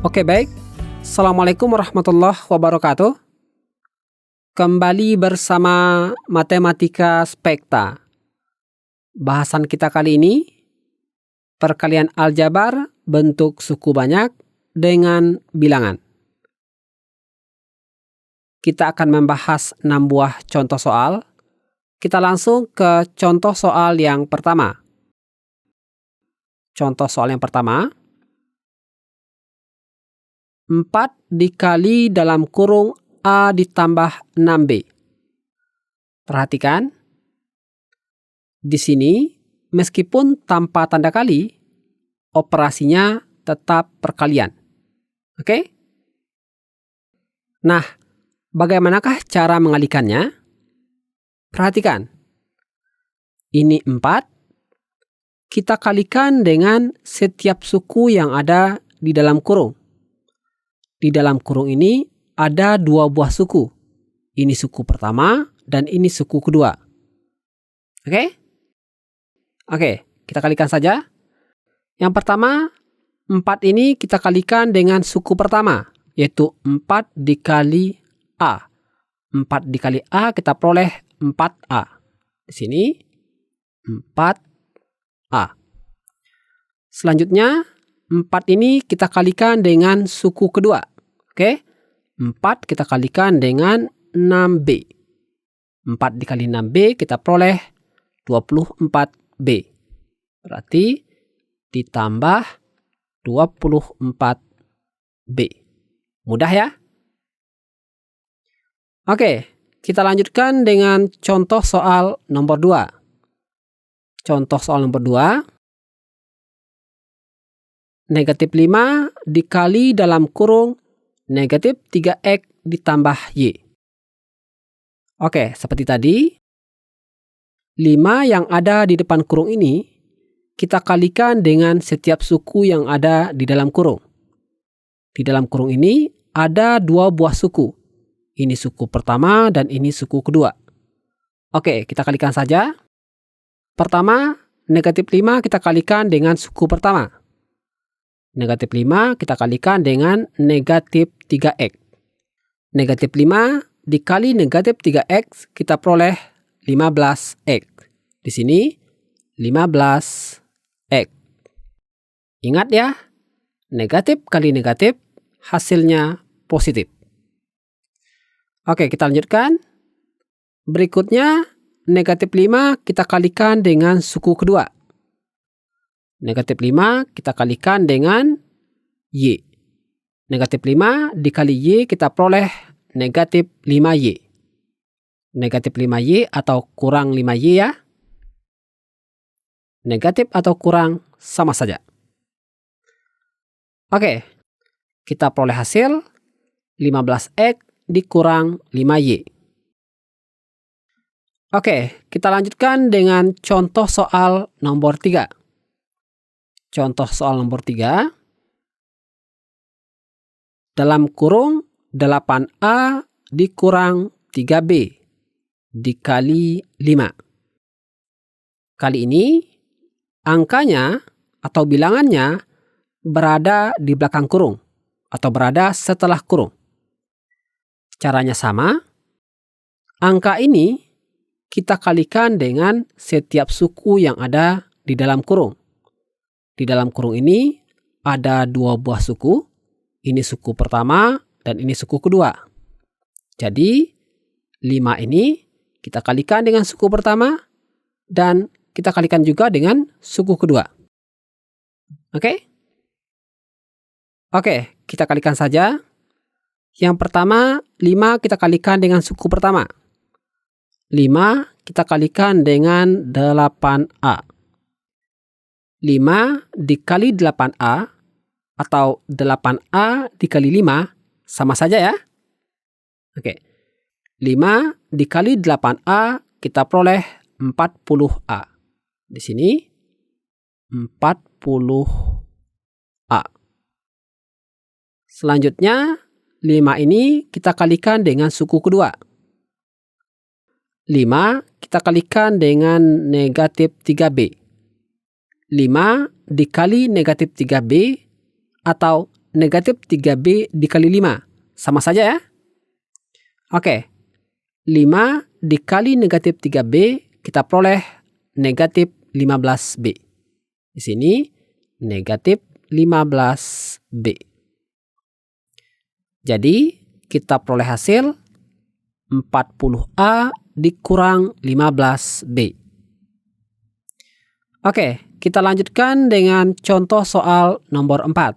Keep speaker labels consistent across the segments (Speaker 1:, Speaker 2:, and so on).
Speaker 1: Oke, baik. Assalamualaikum warahmatullahi wabarakatuh. Kembali bersama Matematika Spekta. Bahasan kita kali ini, perkalian aljabar bentuk suku banyak dengan bilangan. Kita akan membahas 6 buah contoh soal. Kita langsung ke contoh soal yang pertama. Contoh soal yang pertama, 4 dikali dalam kurung A ditambah 6B. Perhatikan, di sini meskipun tanpa tanda kali, operasinya tetap perkalian. Oke? Nah, bagaimanakah cara mengalikannya? Perhatikan, ini 4, kita kalikan dengan setiap suku yang ada di dalam kurung. Di dalam kurung ini ada 2 buah suku. Ini suku pertama dan ini suku kedua. Oke? Oke, kita kalikan saja. Yang pertama, 4 ini kita kalikan dengan suku pertama, yaitu 4 dikali A. 4 dikali A kita peroleh 4A. Di sini 4A. Selanjutnya, 4 ini kita kalikan dengan suku kedua. Oke? 4 kita kalikan dengan 6B. 4 dikali 6B kita peroleh 24B. Berarti ditambah 24B. Mudah ya? Oke, kita lanjutkan dengan contoh soal nomor 2. Contoh soal nomor 2. Negatif 5 dikali dalam kurung negatif 3X ditambah Y. Oke, seperti tadi, 5 yang ada di depan kurung ini, kita kalikan dengan setiap suku yang ada di dalam kurung. Di dalam kurung ini ada 2 buah suku. Ini suku pertama dan ini suku kedua. Oke, kita kalikan saja. Pertama, negatif 5 kita kalikan dengan suku pertama. Negatif 5 kita kalikan dengan negatif 3X. Negatif 5 dikali negatif 3X kita peroleh 15X. Di sini 15X. Ingat ya, negatif kali negatif hasilnya positif. Oke, kita lanjutkan. Berikutnya, negatif 5 kita kalikan dengan suku kedua. Negatif 5 kita kalikan dengan Y. Negatif 5 dikali Y kita peroleh negatif 5Y. Negatif 5Y atau kurang 5Y ya. Negatif atau kurang sama saja. Oke, kita peroleh hasil 15X dikurang 5Y. Oke, kita lanjutkan dengan contoh soal nomor 3. Contoh soal nomor 3. Dalam kurung 8A dikurang 3B dikali 5. Kali ini angkanya atau bilangannya berada di belakang kurung atau berada setelah kurung. Caranya sama. Angka ini kita kalikan dengan setiap suku yang ada di dalam kurung. Di dalam kurung ini ada 2 buah suku. Ini suku pertama dan ini suku kedua. Jadi 5 ini kita kalikan dengan suku pertama dan kita kalikan juga dengan suku kedua. Oke? Oke, kita kalikan saja. Yang pertama, 5 kita kalikan dengan suku pertama. 5 kita kalikan dengan 8A. 5 dikali 8A atau 8A dikali 5 sama saja ya. Oke. 5 dikali 8A kita peroleh 40A. Di sini 40A. Selanjutnya 5 ini kita kalikan dengan suku kedua. 5 kita kalikan dengan negatif 3B. 5 dikali negatif 3B atau negatif 3B dikali 5. Sama saja ya. Oke, 5 dikali negatif 3B, kita peroleh negatif 15B. Di sini negatif 15B. Jadi kita peroleh hasil 40A dikurang 15B. Oke, kita lanjutkan dengan contoh soal nomor 4.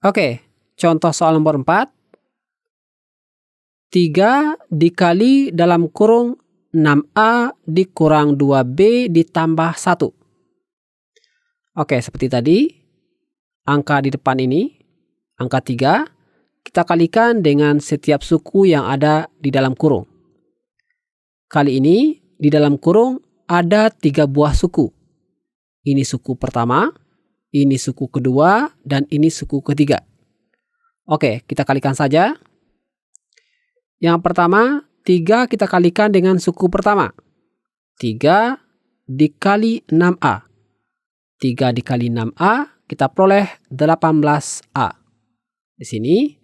Speaker 1: Oke, contoh soal nomor 4. 3 dikali dalam kurung 6A dikurang 2B ditambah 1. Oke, seperti tadi, angka di depan ini, angka 3, kita kalikan dengan setiap suku yang ada di dalam kurung. Kali ini, di dalam kurung ada 3 buah suku. Ini suku pertama, ini suku kedua, dan ini suku ketiga. Oke, kita kalikan saja. Yang pertama, 3 kita kalikan dengan suku pertama. 3 dikali 6A. 3 dikali 6A, kita peroleh 18A. Di sini,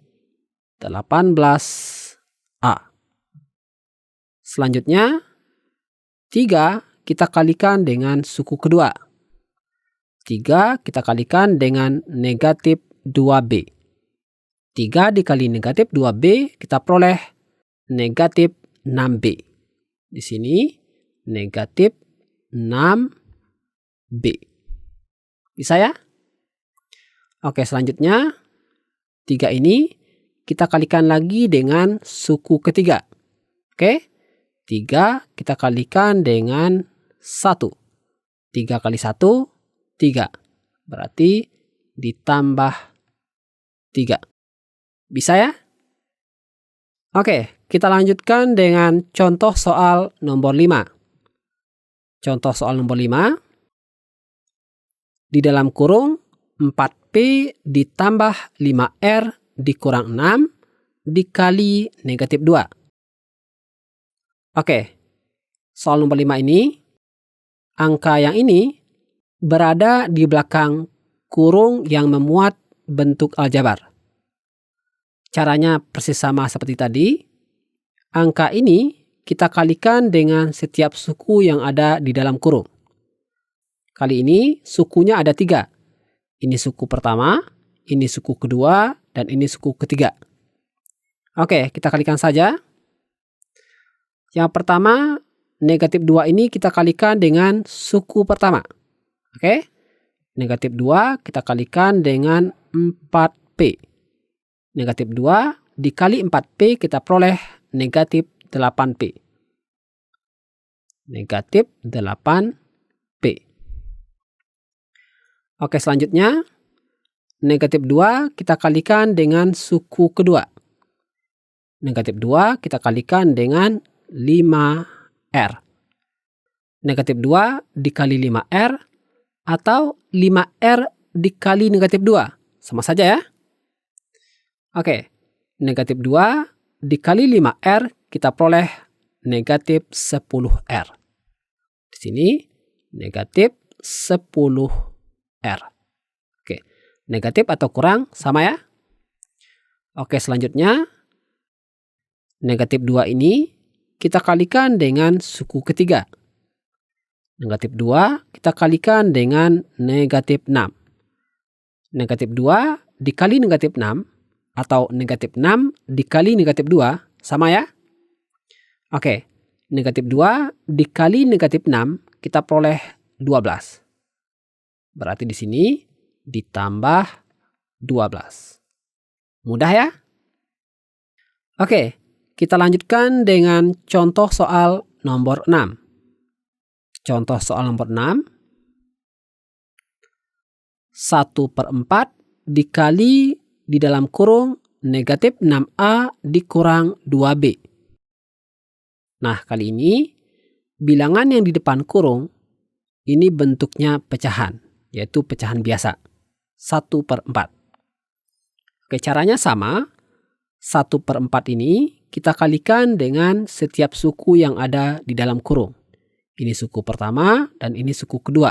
Speaker 1: 18A. Selanjutnya, 3 kita kalikan dengan suku kedua. 3 kita kalikan dengan negatif 2B. 3 dikali negatif 2B, kita peroleh negatif 6B. Di sini negatif 6B. Bisa ya? Oke, selanjutnya 3 ini kita kalikan lagi dengan suku ketiga. Oke, 3 kita kalikan dengan 1. 3 kali 1, 3. Berarti ditambah 3. Bisa ya? Oke, kita lanjutkan dengan contoh soal nomor 5. Contoh soal nomor 5. Di dalam kurung 4P ditambah 5R dikurang 6 dikali negatif 2. Oke, soal nomor 5 ini, angka yang ini berada di belakang kurung yang memuat bentuk aljabar. Caranya persis sama seperti tadi. Angka ini kita kalikan dengan setiap suku yang ada di dalam kurung. Kali ini sukunya ada 3. Ini suku pertama, ini suku kedua, dan ini suku ketiga. Oke, kita kalikan saja. Yang pertama, negatif 2 ini kita kalikan dengan suku pertama. Oke, negatif 2 kita kalikan dengan 4P. Negatif 2 dikali 4P kita peroleh negatif 8P. Negatif 8P. Oke, selanjutnya negatif 2 kita kalikan dengan suku kedua. Negatif 2 kita kalikan dengan 5R. Negatif 2 dikali 5R atau 5R dikali negatif 2. Sama saja ya. Oke, negatif 2 dikali 5R kita peroleh negatif 10R. Di sini negatif 10R. Oke, negatif atau kurang sama ya. Oke, selanjutnya negatif 2 ini kita kalikan dengan suku ketiga. Negatif 2 kita kalikan dengan negatif 6. Negatif 2 dikali negatif 6 atau negatif 6 dikali negatif 2 sama ya. Oke, negatif 2 dikali negatif 6 kita peroleh 12. Berarti di sini ditambah 12. Mudah ya? Oke, kita lanjutkan dengan contoh soal nomor 6. Contoh soal nomor 6. 1/4 dikali di dalam kurung negatif 6A dikurang 2B. Nah, kali ini bilangan yang di depan kurung ini bentuknya pecahan, yaitu pecahan biasa. 1/4. Oke, caranya sama. 1/4 ini kita kalikan dengan setiap suku yang ada di dalam kurung. Ini suku pertama dan ini suku kedua.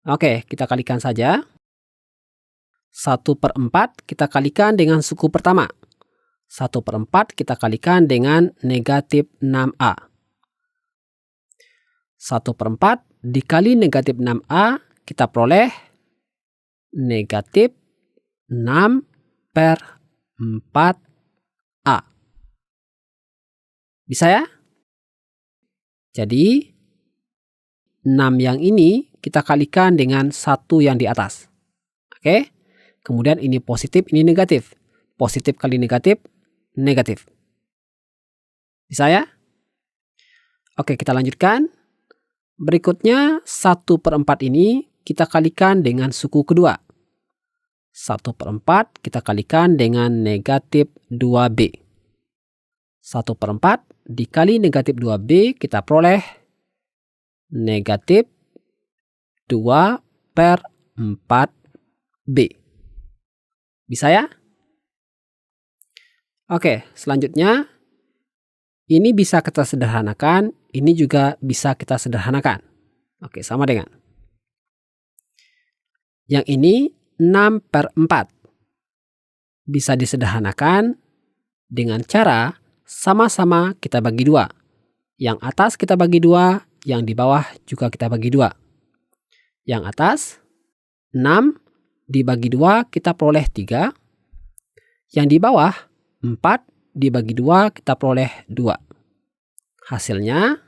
Speaker 1: Oke, kita kalikan saja. 1/4 kita kalikan dengan suku pertama. 1/4 kita kalikan dengan negatif 6A. 1/4 dikali negatif 6A, kita peroleh negatif 6/4A. Bisa ya? Jadi 6 yang ini kita kalikan dengan 1 yang di atas. Oke? Kemudian ini positif, ini negatif. Positif kali negatif, negatif. Bisa ya? Oke, kita lanjutkan. Berikutnya 1/4 ini kita kalikan dengan suku kedua. 1/4 kita kalikan dengan negatif 2B. 1/4 dikali negatif 2B, kita peroleh negatif 2/4B. Bisa ya? Oke, selanjutnya ini bisa kita sederhanakan, ini juga bisa kita sederhanakan. Oke, sama dengan. Yang ini 6/4. Bisa disederhanakan dengan cara sama-sama kita bagi 2. Yang atas kita bagi 2, yang di bawah juga kita bagi 2. Yang atas 6 dibagi 2 kita peroleh 3. Yang di bawah 4 dibagi 2 kita peroleh 2. Hasilnya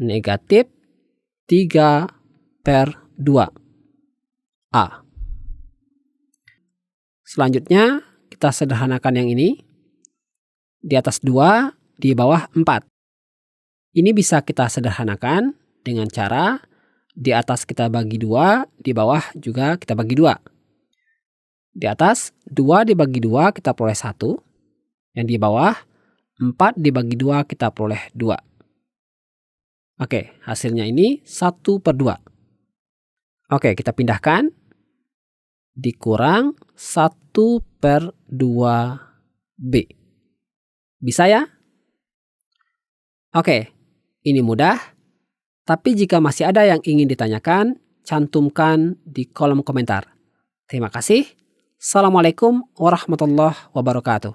Speaker 1: negatif 3/2A. Selanjutnya kita sederhanakan yang ini. Di atas 2, di bawah 4. Ini bisa kita sederhanakan dengan cara di atas kita bagi 2, di bawah juga kita bagi 2. Di atas 2 dibagi 2 kita peroleh 1. Yang di bawah 4 dibagi 2 kita peroleh 2. Oke, hasilnya ini 1/2. Oke, kita pindahkan. Dikurang 1/2B. Bisa ya? Oke, ini mudah. Tapi jika masih ada yang ingin ditanyakan, cantumkan di kolom komentar. Terima kasih. Assalamualaikum warahmatullahi wabarakatuh.